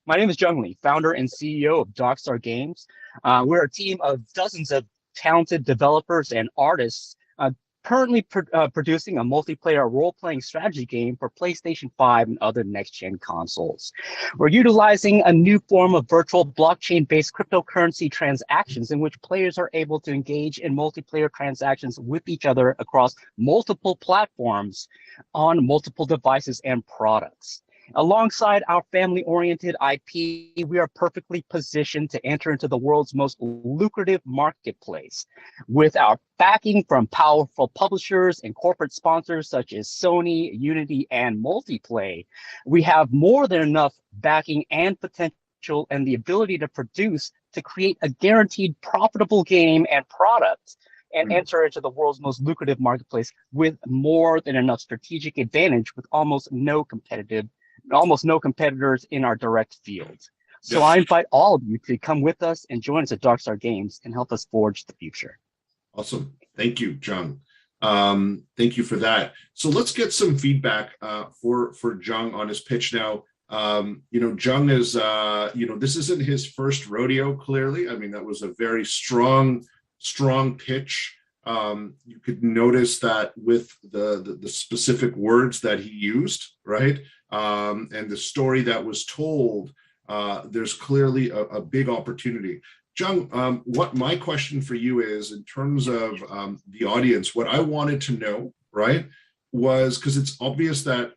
My name is Jung Lee, founder and CEO of Darkstar Games. We're a team of dozens of talented developers and artists currently producing a multiplayer role-playing strategy game for PlayStation 5 and other next-gen consoles. We're utilizing a new form of virtual blockchain-based cryptocurrency transactions in which players are able to engage in multiplayer transactions with each other across multiple platforms on multiple devices and products. Alongside our family-oriented IP, we are perfectly positioned to enter into the world's most lucrative marketplace. With our backing from powerful publishers and corporate sponsors such as Sony, Unity, and Multiplay, we have more than enough backing and potential and the ability to create a guaranteed profitable game and product and enter into the world's most lucrative marketplace with more than enough strategic advantage with almost no competitors in our direct field. So I invite all of you to come with us and join us at Darkstar Games and help us forge the future. Awesome. Thank you, Jung. Thank you for that. So let's get some feedback for Jung on his pitch now. Jung is, this isn't his first rodeo, clearly. I mean, that was a very strong pitch. You could notice that with the specific words that he used, right? And the story that was told, there's clearly a big opportunity. Jung, what my question for you is, in terms of the audience, what I wanted to know, right, was because it's obvious that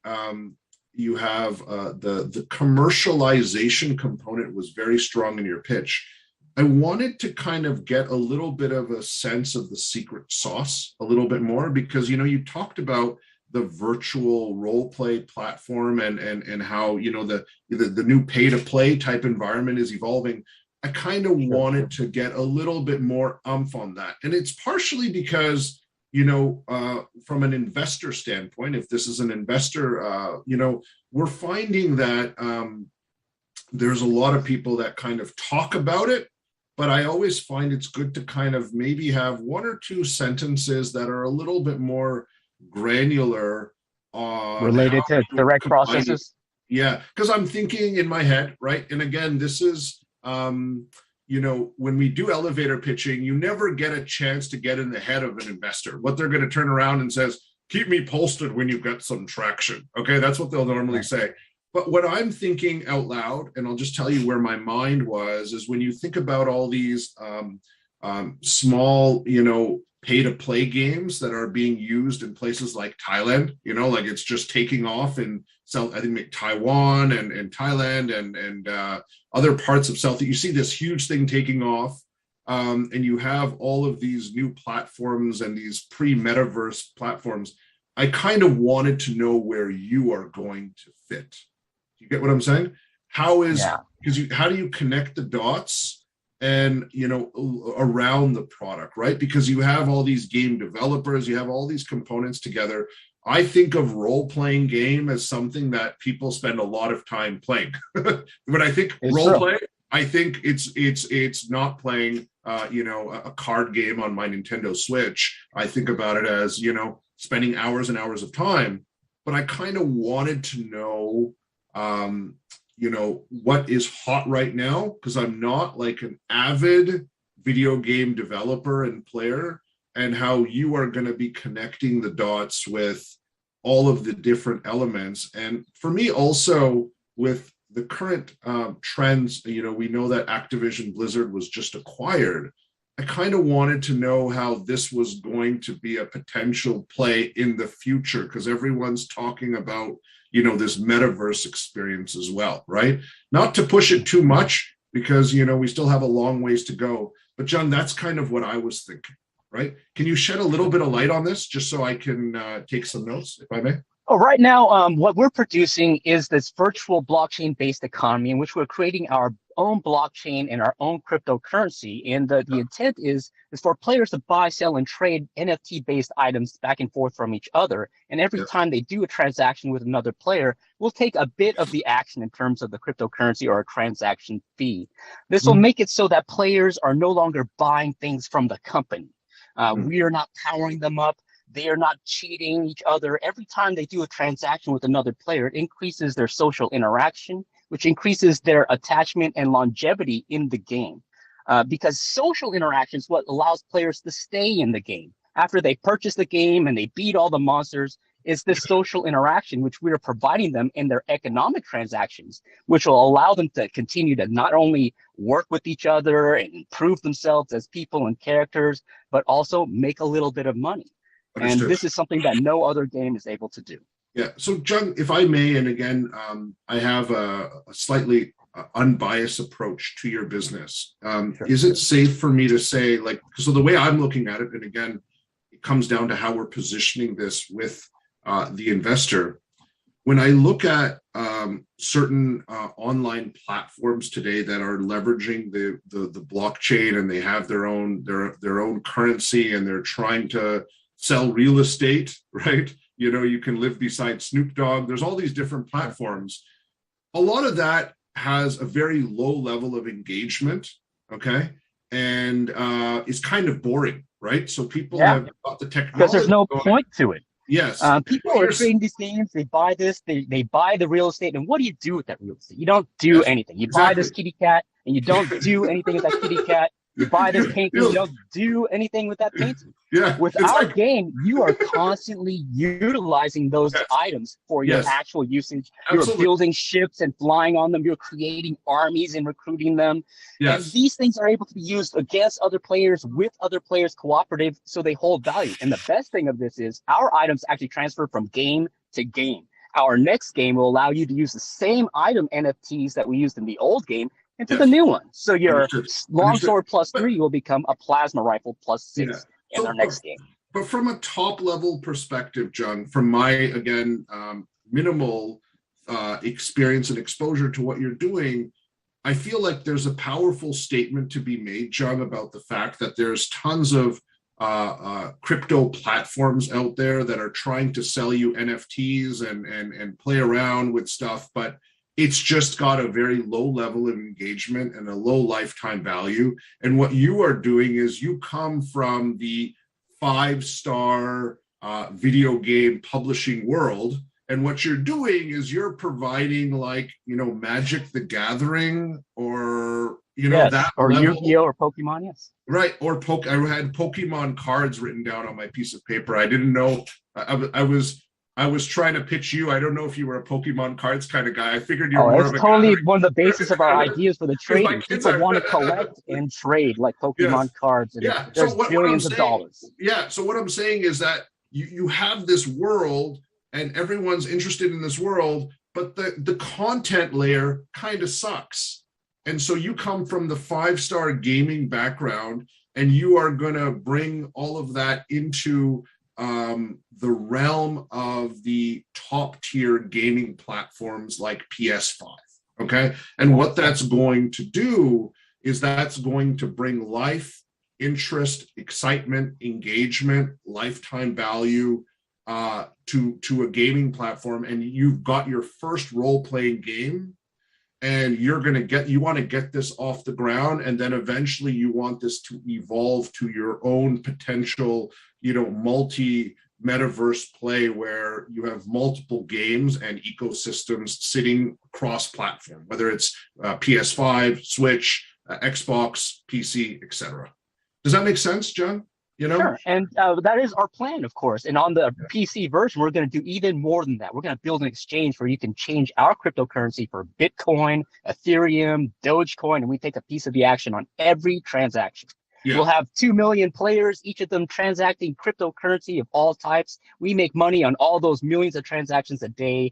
you have the commercialization component was very strong in your pitch. I wanted to kind of get a little bit of a sense of the secret sauce a little bit more, because, you talked about the virtual role play platform and how, the new pay to play type environment is evolving. I kind of wanted to get a little bit more oomph on that. And it's partially because, from an investor standpoint, if this is an investor, we're finding that there's a lot of people that kind of talk about it, but I always find it's good to kind of maybe have one or two sentences that are a little bit more granular related to direct processes. Yeah, because I'm thinking in my head, right? And again, this is, when we do elevator pitching, you never get a chance to get in the head of an investor. What they're going to turn around and says, keep me posted when you get some traction. Okay, that's what they'll normally say. But what I'm thinking out loud, and I'll just tell you where my mind was, is when you think about all these small, pay-to-play games that are being used in places like Thailand, like it's just taking off in I think Taiwan and Thailand and other parts of South. You see this huge thing taking off, and you have all of these new platforms and these pre-metaverse platforms. I kind of wanted to know where you are going to fit. You get what I'm saying? How do you connect the dots and, around the product, right? Because you have all these game developers, you have all these components together. I think of role-playing game as something that people spend a lot of time playing. When I think role-play, I think it's not playing, a card game on my Nintendo Switch. I think about it as, spending hours and hours of time. But I kind of wanted to know, what is hot right now, because I'm not like an avid video game developer and player, and how you are going to be connecting the dots with all of the different elements. And for me also, with the current trends, we know that Activision Blizzard was just acquired. I kind of wanted to know how this was going to be a potential play in the future, because everyone's talking about, this metaverse experience as well, right? Not to push it too much, because, we still have a long ways to go. But John, that's kind of what I was thinking, right? Can you shed a little bit of light on this, just so I can take some notes, if I may? Oh, right now, what we're producing is this virtual blockchain-based economy in which we're creating our own blockchain and our own cryptocurrency. And the intent is for players to buy, sell, and trade NFT-based items back and forth from each other. And every time they do a transaction with another player, we'll take a bit of the action in terms of the cryptocurrency or a transaction fee. This will make it so that players are no longer buying things from the company. We are not powering them up. They are not cheating each other. Every time they do a transaction with another player, it increases their social interaction, which increases their attachment and longevity in the game. Because social interaction is what allows players to stay in the game. After they purchase the game and they beat all the monsters, it's this social interaction which we are providing them in their economic transactions, which will allow them to continue to not only work with each other and improve themselves as people and characters, but also make a little bit of money. Understood. And this is something that no other game is able to do. Yeah. So, Jung, if I may, and again, I have a slightly unbiased approach to your business. Sure. Is it safe for me to say, like, so the way I'm looking at it, and again, it comes down to how we're positioning this with the investor. When I look at certain online platforms today that are leveraging the blockchain, and they have their own currency, and they're trying to sell real estate, right? You know, you can live beside Snoop Dogg. There's all these different platforms. A lot of that has a very low level of engagement, okay? And it's kind of boring, right? So people have got the technology. Because there's no point to it. Yes. People are trading these games, they buy this, they buy the real estate, and what do you do with that real estate? You don't do anything. You buy this kitty cat, and you don't do anything with that kitty cat. You buy this painting, you don't do anything with that painting. Yeah. With our game, you are constantly utilizing those items for your actual usage. You're building ships and flying on them. You're creating armies and recruiting them. And these things are able to be used against other players, with other players, cooperative, so they hold value. And the best thing of this is our items actually transfer from game to game. Our next game will allow you to use the same item NFTs that we used in the old game into the new one. So your longsword +3 will become a plasma rifle +6 in our next game. But from a top level perspective, Jung, from my, again, minimal experience and exposure to what you're doing, I feel like there's a powerful statement to be made, Jung, about the fact that there's tons of crypto platforms out there that are trying to sell you NFTs and play around with stuff, but it's just got a very low level of engagement and a low lifetime value. And what you are doing is you come from the 5-star video game publishing world. And what you're doing is you're providing, like, you know, Magic the Gathering, or, you know, that or level. Yu-Gi-Oh or Pokemon, Right. Or I had Pokemon cards written down on my piece of paper. I didn't know. I was trying to pitch you. I don't know if you were a Pokemon cards kind of guy. I figured you were more of a totally one of the basis of our ideas for the trading. People want to collect and trade like Pokemon cards, and there's billions of dollars. Yeah. So what I'm saying is that you have this world, and everyone's interested in this world, but the content layer kind of sucks. And so you come from the 5-star gaming background, and you are going to bring all of that into the realm of the top tier gaming platforms like PS5. Okay. And what that's going to do is that's going to bring life, interest, excitement, engagement, lifetime value to a gaming platform. And you've got your first role-playing game, and you want to get this off the ground, and then eventually you want this to evolve to your own potential, you know, multi-metaverse play where you have multiple games and ecosystems sitting cross-platform, whether it's PS5, Switch, Xbox, PC, etc. Does that make sense, John? You know? Sure, and that is our plan, of course. And on the PC version, we're going to do even more than that. We're going to build an exchange where you can change our cryptocurrency for Bitcoin, Ethereum, Dogecoin, and we take a piece of the action on every transaction. Yeah. We'll have 2 million players, each of them transacting cryptocurrency of all types. We make money on all those millions of transactions a day.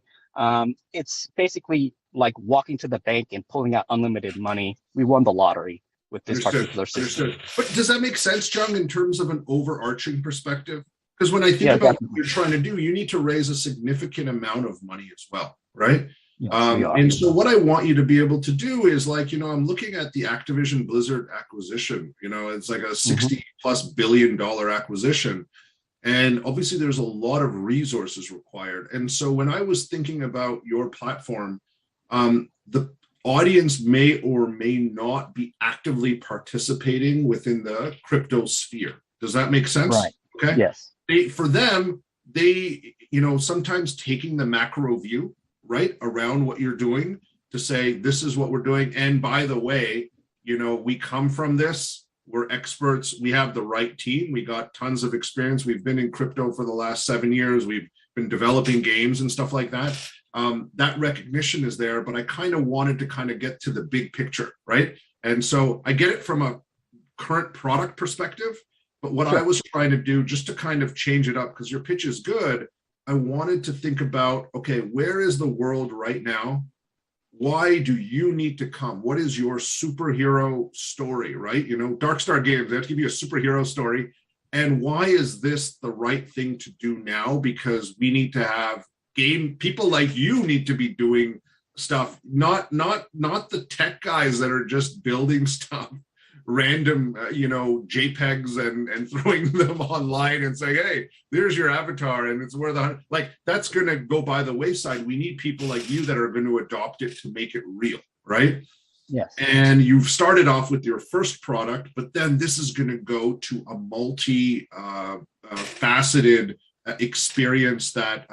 It's basically like walking to the bank and pulling out unlimited money. We won the lottery with this particular system. But does that make sense, Jung, in terms of an overarching perspective? Because when I think about what you're trying to do, you need to raise a significant amount of money as well, right? Yes, and so what I want you to be able to do is, like, you know, I'm looking at the Activision Blizzard acquisition. You know, it's like a $60+ billion acquisition. And obviously there's a lot of resources required. And so when I was thinking about your platform, the audience may or may not be actively participating within the crypto sphere. Does that make sense? Right. Okay. Yes. For them, you know, sometimes taking the macro view, right, around what you're doing, to say, this is what we're doing. And by the way, we come from this. We're experts. We have the right team. We got tons of experience. We've been in crypto for the last 7 years. We've been developing games and stuff like that. That recognition is there, but I kind of wanted to kind of get to the big picture, right? And so I get it from a current product perspective, but what I was trying to do just to kind of change it up, because your pitch is good, I wanted to think about, okay, where is the world right now? Why do you need to come? What is your superhero story, right? Darkstar Games, they have to give you a superhero story. And why is this the right thing to do now? Because we need to have people like you need to be doing stuff, not the tech guys that are just building stuff, random, JPEGs and throwing them online and saying, hey, there's your avatar and it's worth that's going to go by the wayside. We need people like you that are going to adopt it to make it real, right? Yes. And you've started off with your first product, but then this is going to go to a multi-faceted experience that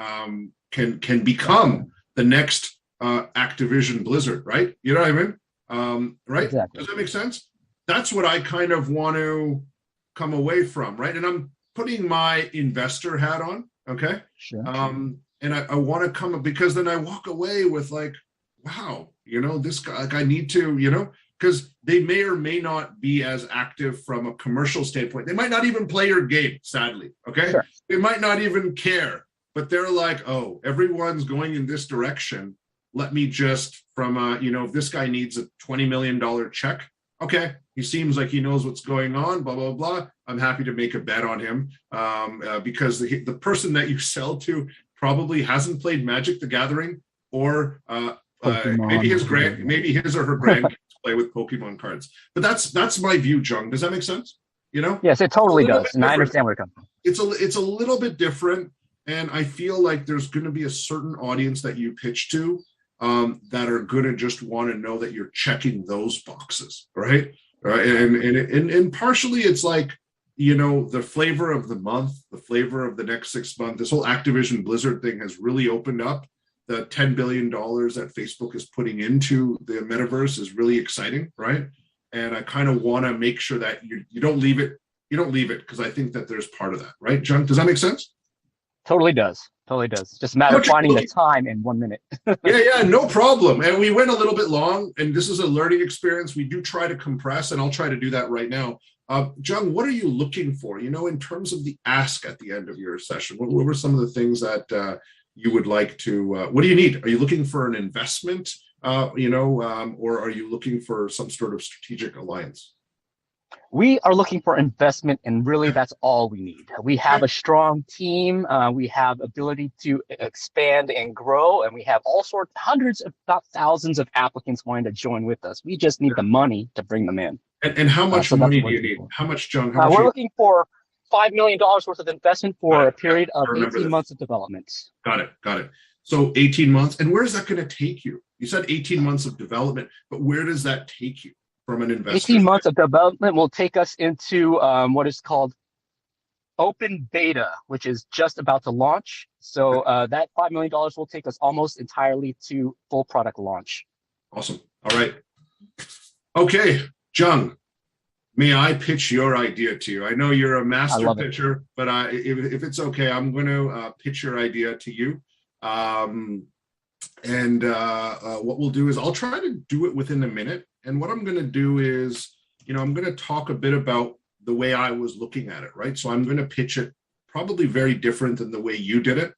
can become the next Activision Blizzard, right? You know what I mean? Right? Exactly. Does that make sense? That's what I kind of want to come away from, right? And I'm putting my investor hat on, okay? Sure. And I want to come, because then I walk away with like, wow, this guy, I need to, because they may or may not be as active from a commercial standpoint. They might not even play your game, sadly, okay? Sure. They might not even care, but they're like, oh, everyone's going in this direction. Let me just, if this guy needs a $20 million check, okay, he seems like he knows what's going on, blah, blah, blah. I'm happy to make a bet on him because the person that you sell to probably hasn't played Magic the Gathering, or maybe his or her grandkids play with Pokemon cards. But that's my view, Jung. Does that make sense? Yes, it totally does. And I understand where it comes from. It's a little bit different. And I feel like there's going to be a certain audience that you pitch to that are going to just want to know that you're checking those boxes, right? And partially it's like, the flavor of the month, the flavor of the next 6 months. This whole Activision Blizzard thing has really opened up. The $10 billion that Facebook is putting into the metaverse is really exciting, right? And I kind of want to make sure that you don't leave it. You don't leave it, because I think that there's part of that, right, Jung? Does that make sense? Totally does. Just a matter of finding the time in 1 minute. Yeah, no problem. And we went a little bit long, and this is a learning experience. We do try to compress, and I'll try to do that right now. Jung, what are you looking for, in terms of the ask at the end of your session? What were some of the things that you would like to, what do you need? Are you looking for an investment, or are you looking for some sort of strategic alliance? We are looking for investment, and really that's all we need. We have a strong team. We have ability to expand and grow, and we have all sorts, hundreds, if not thousands of applicants wanting to join with us. We just need the money to bring them in. And how much money do you need? How much, Jung? We're looking for $5 million worth of investment for a period of 18 months of development. Got it. So 18 months. And where is that going to take you? You said 18 months of development, but where does that take you from an investor? 18 months of development will take us into what is called open beta, which is just about to launch. So that $5 million will take us almost entirely to full product launch. Awesome. All right. Okay, Jung, may I pitch your idea to you? I know you're a master pitcher, but if it's okay, I'm going to pitch your idea to you. What we'll do is I'll try to do it within a minute. And what I'm going to do is, I'm going to talk a bit about the way I was looking at it, right? So I'm going to pitch it probably very different than the way you did it,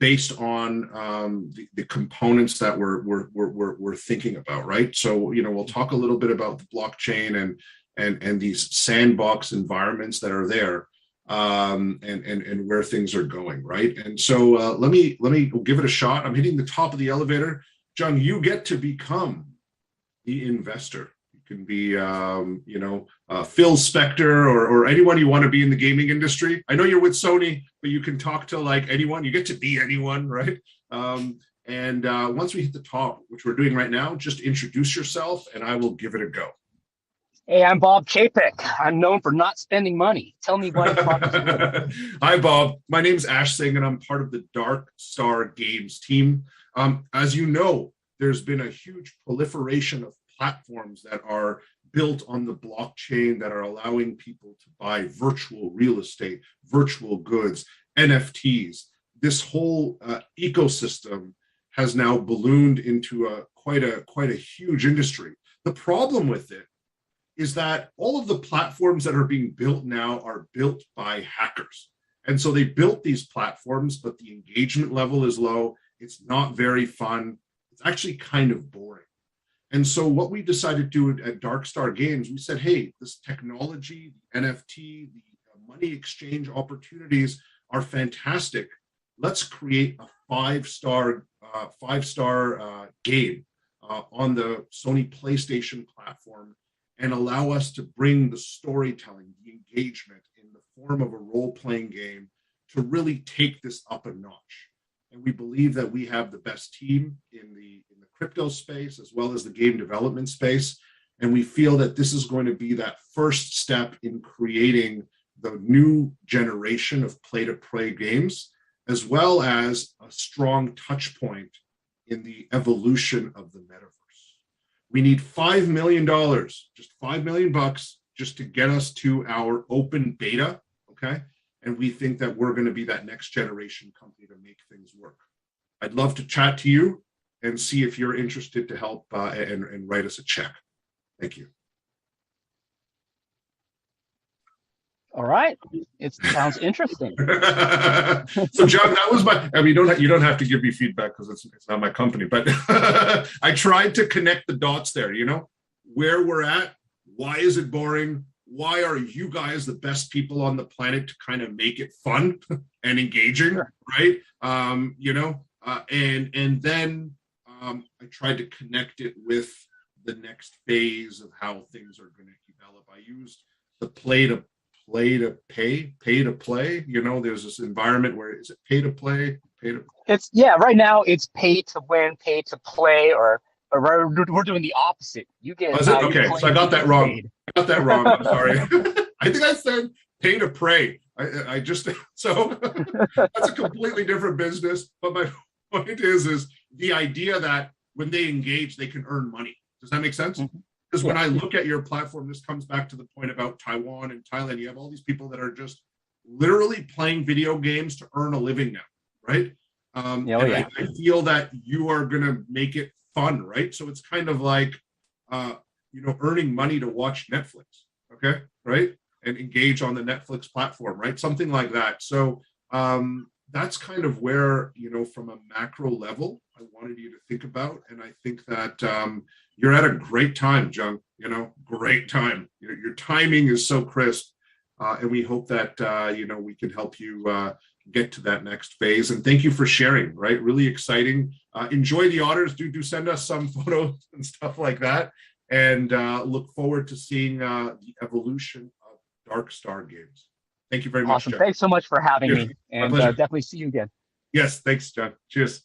based on the components that we're thinking about, right? So, we'll talk a little bit about the blockchain and these sandbox environments that are there, and where things are going, right? And so let me give it a shot. I'm hitting the top of the elevator. Jung, you get to become the investor. You can be, Phil Spector or anyone you want to be in the gaming industry. I know you're with Sony, but you can talk to like anyone. You get to be anyone, right? Once we hit the top, which we're doing right now, just introduce yourself and I will give it a go. Hey, I'm Bob Chapek. I'm known for not spending money. Tell me what Hi, Bob. My name's Singh, and I'm part of the Darkstar Games team. As you know, there's been a huge proliferation of platforms that are built on the blockchain that are allowing people to buy virtual real estate, virtual goods, NFTs. This whole ecosystem has now ballooned into quite a huge industry. The problem with it is that all of the platforms that are being built now are built by hackers. And so they built these platforms, but the engagement level is low. It's not very fun. It's actually kind of boring. And so what we decided to do at Darkstar Games, we said, hey, this technology, the NFT, the money exchange opportunities are fantastic. Let's create a five-star game on the Sony PlayStation platform and allow us to bring the storytelling, the engagement in the form of a role-playing game to really take this up a notch. And we believe that we have the best team in the crypto space as well as the game development space. And we feel that this is going to be that first step in creating the new generation of play-to-play games, as well as a strong touch point in the evolution of the metaverse. We need $5 million, just $5 million bucks, just to get us to our open beta, okay? And we think that we're going to be that next generation company to make things work. I'd love to chat to you and see if you're interested to help and write us a check. Thank you. All right, it sounds interesting. So, John, that was my. I mean, you don't have to give me feedback because it's not my company. But I tried to connect the dots there. You know, where we're at. Why is it boring? Why are you guys the best people on the planet to kind of make it fun and engaging, sure. Right? You know, and then I tried to connect it with the next phase of how things are going to develop. I used the pay to play. You know, there's this environment where is it pay to play? It's right now it's pay to win, pay to play, or we're doing the opposite. You get okay. So I got that wrong. I'm sorry. I think I said pay to pray. I just so that's a completely different business. But my point is the idea that when they engage, they can earn money. Does that make sense? Mm-hmm. Because when I look at your platform, this comes back to the point about Taiwan and Thailand. You have all these people that are just literally playing video games to earn a living now, right? I feel that you are going to make it fun, right? So it's kind of like, earning money to watch Netflix, okay, right? And engage on the Netflix platform, right? Something like that. So that's kind of where, from a macro level, I wanted you to think about. And I think that you're at a great time, Jung, great time. Your timing is so crisp. And we hope that, we can help you get to that next phase. And thank you for sharing, right? Really exciting. Enjoy the otters. Do send us some photos and stuff like that. And look forward to seeing the evolution of Darkstar Games. Thank you very much, Awesome. John. Thanks so much for having me. And definitely see you again. Yes, thanks, John. Cheers.